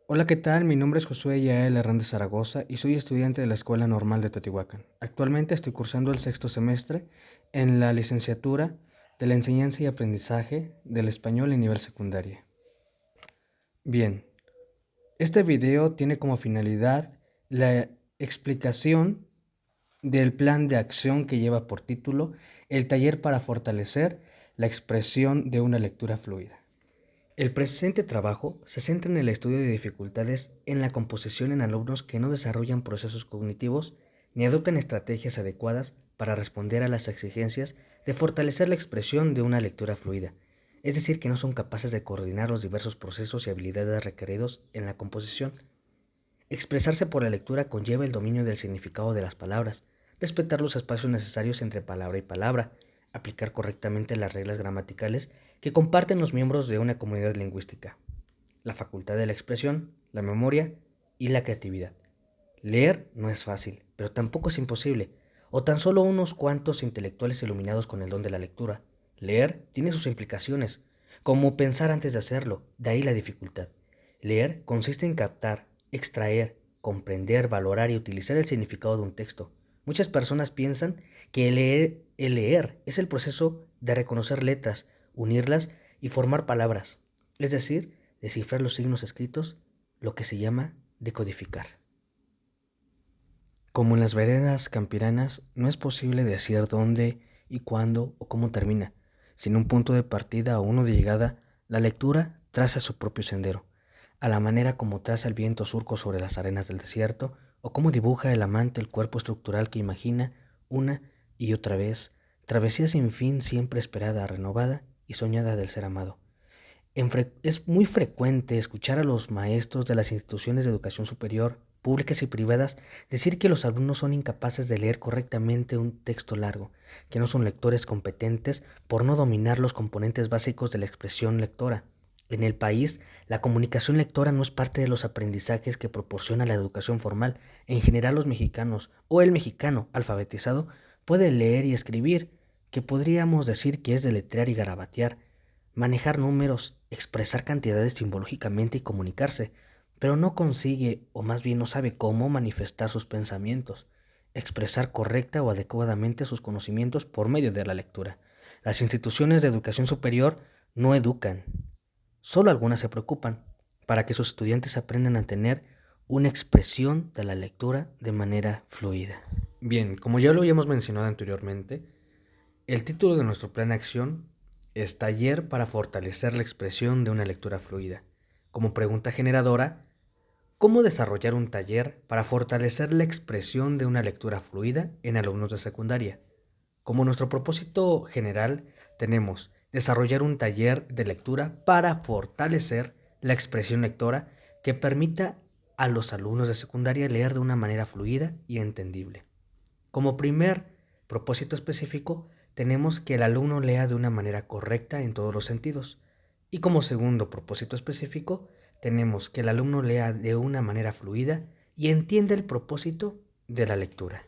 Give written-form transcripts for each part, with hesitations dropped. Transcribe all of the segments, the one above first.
Hola, ¿qué tal? Mi nombre es Josué Yael Hernández Zaragoza y soy estudiante de la Escuela Normal de Teotihuacán. Actualmente estoy cursando el sexto semestre en la licenciatura de la enseñanza y aprendizaje del español en nivel secundaria. Bien, este video tiene como finalidad la explicación del plan de acción que lleva por título El taller para fortalecer la expresión de una lectura fluida. El presente trabajo se centra en el estudio de dificultades en la composición en alumnos que no desarrollan procesos cognitivos ni adoptan estrategias adecuadas para responder a las exigencias de fortalecer la expresión de una lectura fluida, es decir, que no son capaces de coordinar los diversos procesos y habilidades requeridos en la composición. Expresarse por la lectura conlleva el dominio del significado de las palabras, respetar los espacios necesarios entre palabra y palabra, aplicar correctamente las reglas gramaticales que comparten los miembros de una comunidad lingüística, la facultad de la expresión, la memoria y la creatividad. Leer no es fácil, pero tampoco es imposible, o tan solo unos cuantos intelectuales iluminados con el don de la lectura. Leer tiene sus implicaciones, como pensar antes de hacerlo, de ahí la dificultad. Leer consiste en captar, extraer, comprender, valorar y utilizar el significado de un texto. Muchas personas piensan que el leer es el proceso de reconocer letras, unirlas y formar palabras, es decir, descifrar los signos escritos, lo que se llama decodificar. Como en las veredas campiranas, no es posible decir dónde y cuándo o cómo termina. Sin un punto de partida o uno de llegada, la lectura traza su propio sendero, a la manera como traza el viento surco sobre las arenas del desierto o cómo dibuja el amante el cuerpo estructural que imagina una y otra vez, travesía sin fin siempre esperada, renovada y soñada del ser amado. Es muy frecuente escuchar a los maestros de las instituciones de educación superior, públicas y privadas, decir que los alumnos son incapaces de leer correctamente un texto largo, que no son lectores competentes por no dominar los componentes básicos de la expresión lectora. En el país, la comunicación lectora no es parte de los aprendizajes que proporciona la educación formal. En general, los mexicanos o el mexicano alfabetizado puede leer y escribir, que podríamos decir que es deletrear y garabatear, manejar números, expresar cantidades simbológicamente y comunicarse, pero no consigue, o más bien no sabe cómo manifestar sus pensamientos, expresar correcta o adecuadamente sus conocimientos por medio de la lectura. Las instituciones de educación superior no educan, solo algunas se preocupan para que sus estudiantes aprendan a tener una expresión de la lectura de manera fluida. Bien, como ya lo habíamos mencionado anteriormente, el título de nuestro plan de acción es Taller para fortalecer la expresión de una lectura fluida. Como pregunta generadora, ¿cómo desarrollar un taller para fortalecer la expresión de una lectura fluida en alumnos de secundaria? Como nuestro propósito general, tenemos desarrollar un taller de lectura para fortalecer la expresión lectora que permita a los alumnos de secundaria leer de una manera fluida y entendible. Como primer propósito específico, tenemos que el alumno lea de una manera correcta en todos los sentidos. Y como segundo propósito específico, tenemos que el alumno lea de una manera fluida y entienda el propósito de la lectura.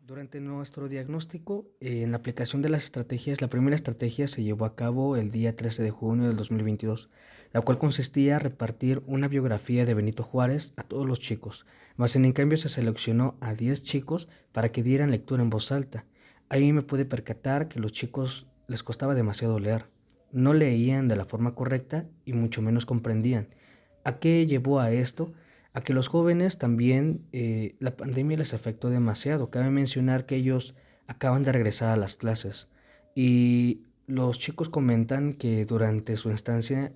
Durante nuestro diagnóstico, en la aplicación de las estrategias, la primera estrategia se llevó a cabo el día 13 de junio del 2022, la cual consistía en repartir una biografía de Benito Juárez a todos los chicos, mas en cambio se seleccionó a 10 chicos para que dieran lectura en voz alta. Ahí me pude percatar que los chicos les costaba demasiado leer, no leían de la forma correcta y mucho menos comprendían. ¿A qué llevó a esto? A que los jóvenes también la pandemia les afectó demasiado. Cabe mencionar que ellos acaban de regresar a las clases y los chicos comentan que durante su estancia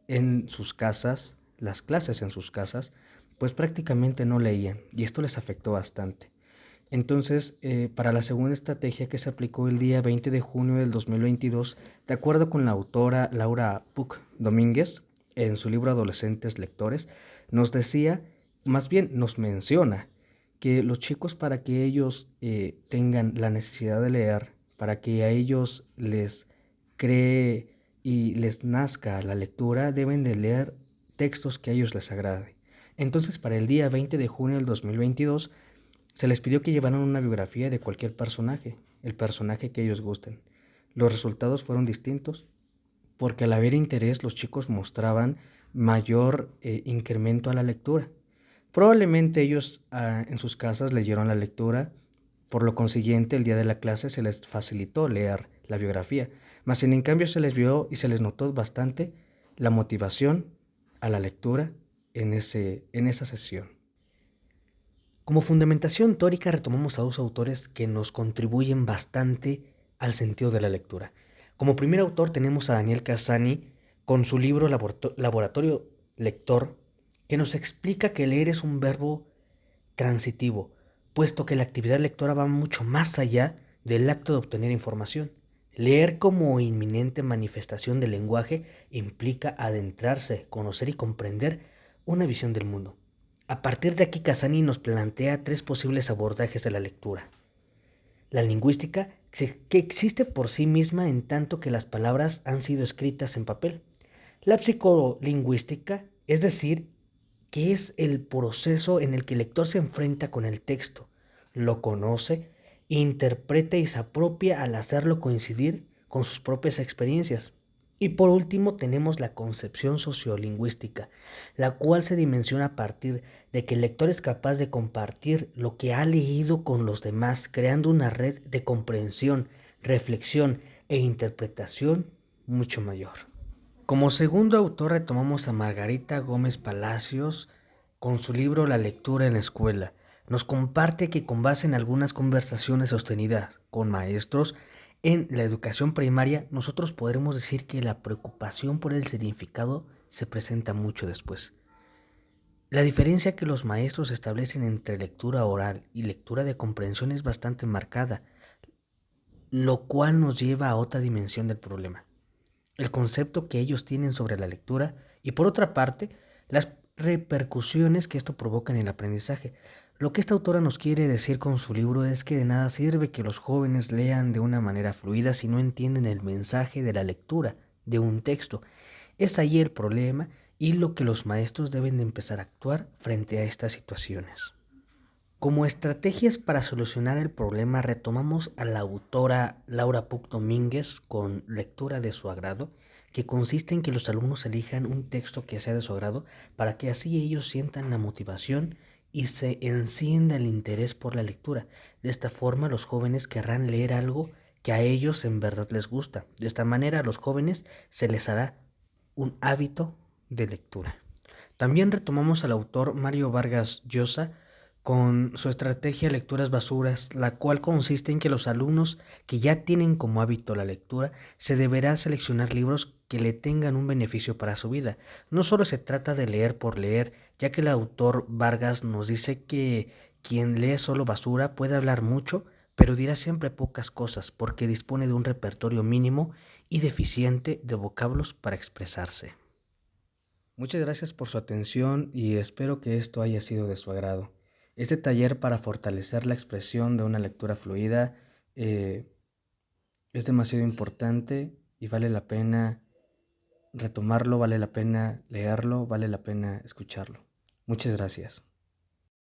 en sus casas, las clases en sus casas, pues prácticamente no leían y esto les afectó bastante. Entonces, para la segunda estrategia que se aplicó el día 20 de junio del 2022, de acuerdo con la autora Laura Puc Domínguez, en su libro Adolescentes Lectores, nos decía, más bien nos menciona, que los chicos para que ellos tengan la necesidad de leer, para que a ellos les cree y les nazca la lectura, deben de leer textos que a ellos les agrade. Entonces, para el día 20 de junio del 2022, se les pidió que llevaran una biografía de cualquier personaje, el personaje que ellos gusten. Los resultados fueron distintos, porque al haber interés los chicos mostraban mayor incremento a la lectura. Probablemente ellos en sus casas leyeron la lectura, por lo consiguiente el día de la clase se les facilitó leer la biografía, mas en cambio se les vio y se les notó bastante la motivación a la lectura en esa sesión. Como fundamentación teórica retomamos a dos autores que nos contribuyen bastante al sentido de la lectura. Como primer autor tenemos a Daniel Cassani con su libro Laboratorio Lector, que nos explica que leer es un verbo transitivo, puesto que la actividad lectora va mucho más allá del acto de obtener información. Leer como inminente manifestación del lenguaje implica adentrarse, conocer y comprender una visión del mundo. A partir de aquí, Cassani nos plantea tres posibles abordajes de la lectura. La lingüística, que existe por sí misma en tanto que las palabras han sido escritas en papel. La psicolingüística, es decir, que es el proceso en el que el lector se enfrenta con el texto, lo conoce, interpreta y se apropia al hacerlo coincidir con sus propias experiencias. Y por último tenemos la concepción sociolingüística, la cual se dimensiona a partir de que el lector es capaz de compartir lo que ha leído con los demás, creando una red de comprensión, reflexión e interpretación mucho mayor. Como segundo autor retomamos a Margarita Gómez Palacios con su libro La lectura en la escuela. Nos comparte que con base en algunas conversaciones sostenidas con maestros en la educación primaria, nosotros podremos decir que la preocupación por el significado se presenta mucho después. La diferencia que los maestros establecen entre lectura oral y lectura de comprensión es bastante marcada, lo cual nos lleva a otra dimensión del problema, el concepto que ellos tienen sobre la lectura y por otra parte, las repercusiones que esto provoca en el aprendizaje. Lo que esta autora nos quiere decir con su libro es que de nada sirve que los jóvenes lean de una manera fluida si no entienden el mensaje de la lectura de un texto. Es ahí el problema y lo que los maestros deben de empezar a actuar frente a estas situaciones. Como estrategias para solucionar el problema, retomamos a la autora Laura Puc Domínguez con lectura de su agrado, que consiste en que los alumnos elijan un texto que sea de su agrado para que así ellos sientan la motivación y se encienda el interés por la lectura. De esta forma, los jóvenes querrán leer algo que a ellos en verdad les gusta. De esta manera, a los jóvenes se les hará un hábito de lectura. También retomamos al autor Mario Vargas Llosa con su estrategia Lecturas Basuras, la cual consiste en que los alumnos que ya tienen como hábito la lectura se deberán seleccionar libros que le tengan un beneficio para su vida. No solo se trata de leer por leer, ya que el autor Vargas nos dice que quien lee solo basura puede hablar mucho, pero dirá siempre pocas cosas porque dispone de un repertorio mínimo y deficiente de vocablos para expresarse. Muchas gracias por su atención y espero que esto haya sido de su agrado. Este taller para fortalecer la expresión de una lectura fluida es demasiado importante y vale la pena retomarlo, vale la pena leerlo, vale la pena escucharlo. Muchas gracias.